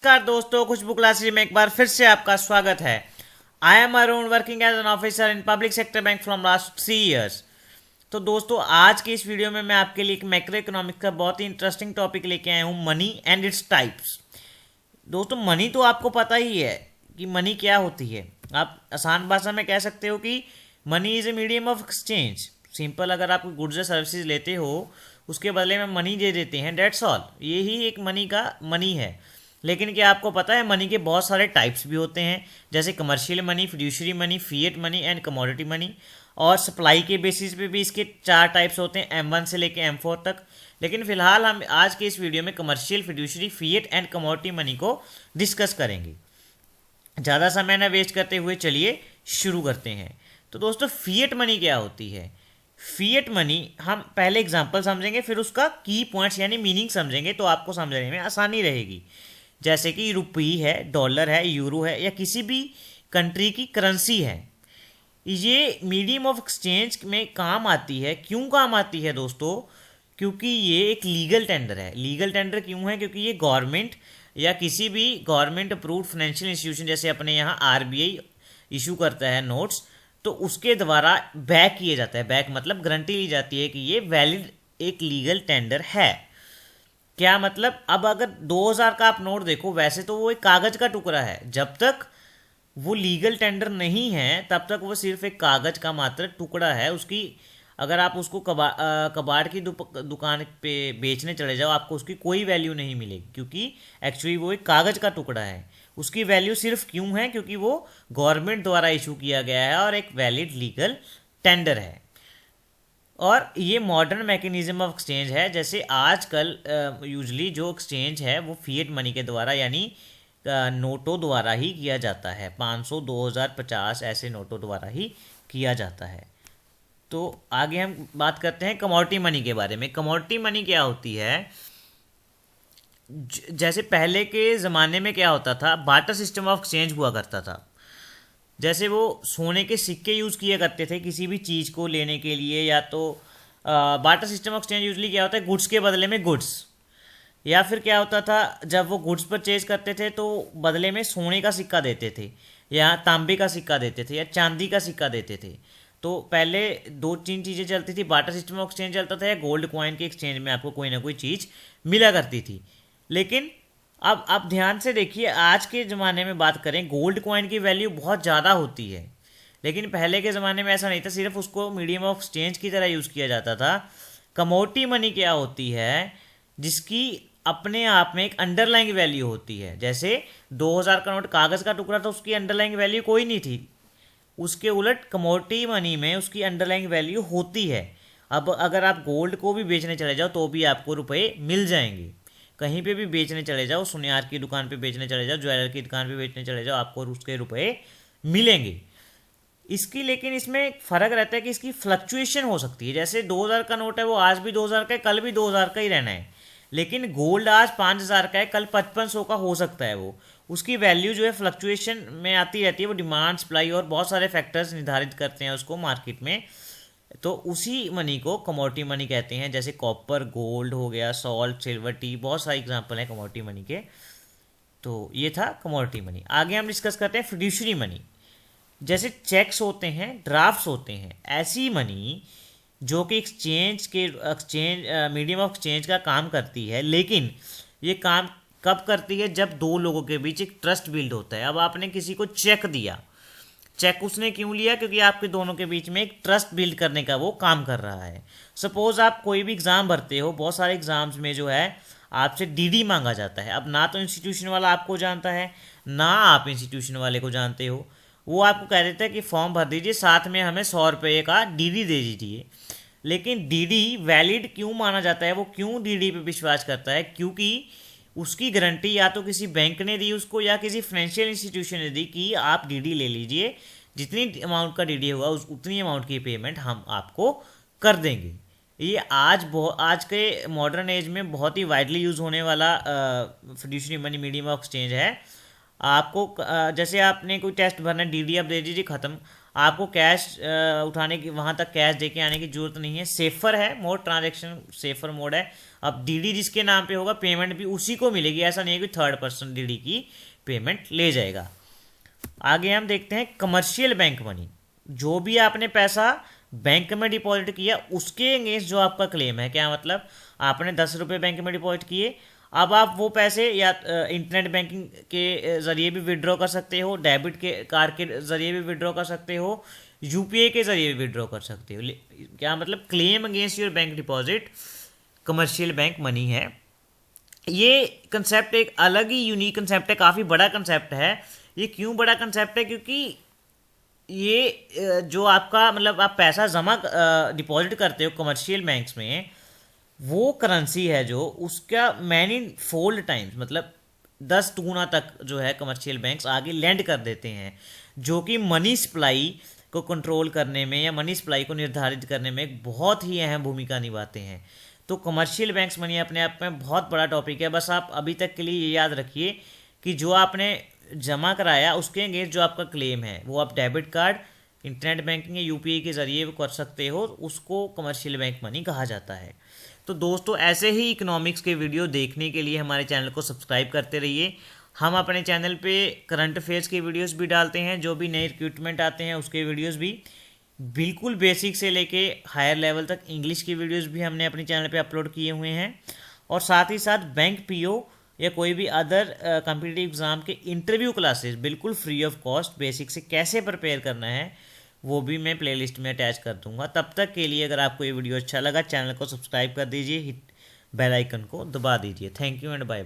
नमस्कार दोस्तों, खुशबू क्लासेज में एक बार फिर से आपका स्वागत है। I am Arun, working as an officer in public sector bank from last 3 years। तो दोस्तों, आज की इस वीडियो में मैं आपके लिए एक मैक्रो इकोनॉमिक्स का बहुत ही इंटरेस्टिंग टॉपिक लेके आया हूँ, मनी एंड इट्स टाइप्स। दोस्तों, मनी तो आपको पता ही है कि मनी क्या होती है। आप आसान भाषा में कह सकते हो कि money is a medium of exchange. Simple, अगर आप गुड्स या सर्विसेज लेते हो, उसके बदले में मनी दे देते हैं, डेट्स ऑल। यही एक मनी का मनी है। लेकिन क्या आपको पता है, मनी के बहुत सारे टाइप्स भी होते हैं, जैसे commercial money, fiduciary money, fiat money and commodity money. और सप्लाई के बेसिस पे भी इसके 4 टाइप्स होते हैं, M1 से लेके M4 तक। लेकिन फिलहाल हम आज के इस वीडियो में commercial, fiduciary, fiat and commodity money को डिस्कस करेंगे। ज़्यादा समय न वेस्ट करते हुए चलिए शुरू करते हैं। तो दोस्तों, फिएट मनी क्या होती है? फिएट मनी हम पहले एग्जांपल समझेंगे, फिर उसका की पॉइंट्स यानी मीनिंग समझेंगे, तो आपको समझने में आसानी रहेगी। जैसे कि रुपये है, डॉलर है, यूरो है, या किसी भी कंट्री की करेंसी है, ये मीडियम ऑफ एक्सचेंज में काम आती है। क्यों काम आती है दोस्तों? क्योंकि ये एक लीगल टेंडर है। लीगल टेंडर क्यों है? क्योंकि ये गवर्नमेंट या किसी भी गवर्नमेंट अप्रूव्ड फाइनेंशियल इंस्टीट्यूशन, जैसे अपने यहाँ आरबीआई इशू करता है नोट्स, तो उसके द्वारा बैक किया जाता है। बैक मतलब गारंटी ली जाती है कि ये वैलिड एक लीगल टेंडर है। क्या मतलब? अब अगर 2000 का आप नोट देखो, वैसे तो वो एक कागज का टुकड़ा है। जब तक वो लीगल टेंडर नहीं है, तब तक वो सिर्फ एक कागज का मात्र टुकड़ा है। उसकी अगर आप उसको कबाड़ की दुकान पे बेचने चले जाओ, आपको उसकी कोई वैल्यू नहीं मिलेगी, क्योंकि एक्चुअली वो एक कागज का टुकड़ा है। उसकी वैल्यू सिर्फ क्यों है? क्योंकि वो गवर्नमेंट द्वारा इशू किया गया है और एक वैलिड लीगल टेंडर है। और ये मॉडर्न मैकेनिज्म ऑफ एक्सचेंज है। जैसे आजकल यूजली जो एक्सचेंज है वो फिएट मनी के द्वारा यानी नोटों द्वारा ही किया जाता है। 500, 2000, 50 ऐसे नोटों द्वारा ही किया जाता है। तो आगे हम बात करते हैं कमोडिटी मनी के बारे में। कमोडिटी मनी क्या होती है? जैसे पहले के ज़माने में क्या होता था, बार्टर सिस्टम ऑफ एक्सचेंज हुआ करता था। जैसे वो सोने के सिक्के यूज़ किया करते थे किसी भी चीज़ को लेने के लिए, या तो barter system of exchange usually क्या होता है, गुड्स के बदले में गुड्स। या फिर क्या होता था, जब वो गुड्स परचेज करते थे तो बदले में सोने का सिक्का देते थे, या तांबे का सिक्का देते थे, या चांदी का सिक्का देते थे। तो पहले 2-3 चीज़ें चलती थी। बार्टर सिस्टम ऑफ एक्सचेंज चलता था, या गोल्ड कॉइन के एक्सचेंज में आपको कोई ना कोई चीज़ मिला करती थी। लेकिन अब आप ध्यान से देखिए, आज के ज़माने में बात करें, गोल्ड कॉइन की वैल्यू बहुत ज़्यादा होती है। लेकिन पहले के ज़माने में ऐसा नहीं था, सिर्फ उसको मीडियम ऑफ एक्सचेंज की तरह यूज़ किया जाता था। कमोडिटी मनी क्या होती है? जिसकी अपने आप में एक अंडरलाइंग वैल्यू होती है। जैसे 2000 का नोट कागज़ का टुकड़ा था, उसकी अंडरलाइंग वैल्यू कोई नहीं थी। उसके उलट कमोडिटी मनी में उसकी अंडरलाइंग वैल्यू होती है। अब अगर आप गोल्ड को भी बेचने चले जाओ तो भी आपको रुपए मिल जाएंगे। कहीं पे भी बेचने चले जाओ, सुनियार की दुकान पे बेचने चले जाओ, ज्वेलर की दुकान पे बेचने चले जाओ, आपको उसके रुपए मिलेंगे। इसकी लेकिन इसमें एक फ़र्क रहता है कि इसकी फ्लक्चुएशन हो सकती है। जैसे 2000 का नोट है, वो आज भी 2000 का है, कल भी 2000 का ही रहना है। लेकिन गोल्ड आज 5000 का है, कल 5500 का हो सकता है। वो उसकी वैल्यू जो है फ्लक्चुएशन में आती रहती है। वो डिमांड, सप्लाई और बहुत सारे फैक्टर्स निर्धारित करते हैं उसको मार्केट में। तो उसी मनी को कमोडिटी मनी कहते हैं। जैसे कॉपर, गोल्ड हो गया, सॉल्ट, सिल्वर, टी, बहुत सारे एग्जांपल हैं कमोडिटी मनी के। तो ये था कमोडिटी मनी। आगे हम डिस्कस करते हैं फिड्यूशरी मनी। जैसे चेक्स होते हैं, ड्राफ्ट्स होते हैं, ऐसी मनी जो कि एक्सचेंज मीडियम ऑफ एक्सचेंज का काम करती है। लेकिन ये काम कब करती है? जब दो लोगों के बीच एक ट्रस्ट बिल्ड होता है। अब आपने किसी को चेक दिया, चेक उसने क्यों लिया? क्योंकि आपके दोनों के बीच में एक ट्रस्ट बिल्ड करने का वो काम कर रहा है। सपोज आप कोई भी एग्ज़ाम भरते हो, बहुत सारे एग्ज़ाम्स में जो है आपसे डीडी मांगा जाता है। अब ना तो इंस्टीट्यूशन वाला आपको जानता है, ना आप इंस्टीट्यूशन वाले को जानते हो। वो आपको कह देता है कि फॉर्म भर दीजिए, साथ में हमें 100 रुपये का डीडी दे दीजिए। लेकिन डीडी वैलिड क्यों माना जाता है? वो क्यों डीडी पे विश्वास करता है? क्योंकि उसकी गारंटी या तो किसी बैंक ने दी उसको, या किसी फाइनेंशियल इंस्टीट्यूशन ने दी कि आप डीडी ले लीजिए, जितनी अमाउंट का डीडी होगा उतनी अमाउंट की पेमेंट हम आपको कर देंगे। ये आज के मॉडर्न एज में बहुत ही वाइडली यूज़ होने वाला fiduciary money medium of exchange है। आपको जैसे आपने कोई टेस्ट भरना है, डीडी आप दे दीजिए, ख़त्म। आपको कैश उठाने की, वहाँ तक कैश देके आने की जरूरत नहीं है। सेफर है मोड, ट्रांजेक्शन सेफर मोड है। अब डीडी जिसके नाम पे होगा पेमेंट भी उसी को मिलेगी, ऐसा नहीं है कि थर्ड पर्सन डीडी की पेमेंट ले जाएगा। आगे हम देखते हैं कमर्शियल बैंक मनी। जो भी आपने पैसा बैंक में डिपॉजिट किया उसके अगेंस्ट जो आपका क्लेम है, क्या मतलब, आपने 10 रुपये बैंक में डिपॉजिट किए, अब आप वो पैसे या इंटरनेट बैंकिंग के ज़रिए भी विड्रॉ कर सकते हो, डेबिट के कार्ड के ज़रिए भी विड्रॉ कर सकते हो, यूपीआई के ज़रिए भी विड्रॉ कर सकते हो। क्या मतलब, claim against your bank deposit commercial bank money है। ये कंसेप्ट एक अलग ही यूनिक कंसेप्ट है, काफ़ी बड़ा कंसेप्ट है। ये क्यों बड़ा कंसेप्ट है, क्योंकि ये जो आपका मतलब आप पैसा जमा डिपॉजिट करते हो कमर्शियल बैंक्स में, वो करेंसी है जो उसका मैनी फोल्ड टाइम्स, मतलब 10 गुना तक जो है कमर्शियल बैंक्स आगे लैंड कर देते हैं, जो कि मनी सप्लाई को कंट्रोल करने में या मनी सप्लाई को निर्धारित करने में एक बहुत ही अहम भूमिका निभाते हैं। तो कमर्शियल बैंक्स मनी अपने आप में बहुत बड़ा टॉपिक है। बस आप अभी तक के लिए ये याद रखिए कि जो आपने जमा कराया उसके अगेंस्ट जो आपका क्लेम है वो आप डेबिट कार्ड, इंटरनेट बैंकिंग या यूपीआई के ज़रिए कर सकते हो, उसको कमर्शियल बैंक मनी कहा जाता है। तो दोस्तों, ऐसे ही इकोनॉमिक्स के वीडियो देखने के लिए हमारे चैनल को सब्सक्राइब करते रहिए। हम अपने चैनल पे करंट अफेयर्स के वीडियोस भी डालते हैं, जो भी नए रिक्रूटमेंट आते हैं उसके वीडियोस भी, बिल्कुल बेसिक से लेके हायर लेवल तक इंग्लिश की वीडियोस भी हमने अपने चैनल पे अपलोड किए हुए हैं। और साथ ही साथ बैंक पीओ या कोई भी अदर कॉम्पिटिटिव एग्ज़ाम के इंटरव्यू क्लासेस बिल्कुल फ्री ऑफ कॉस्ट बेसिक से कैसे प्रिपेयर करना है वो भी मैं प्लेलिस्ट में अटैच कर दूंगा। तब तक के लिए अगर आपको ये वीडियो अच्छा लगा, चैनल को सब्सक्राइब कर दीजिए, हिट बेल आइकन को दबा दीजिए। Thank you and bye.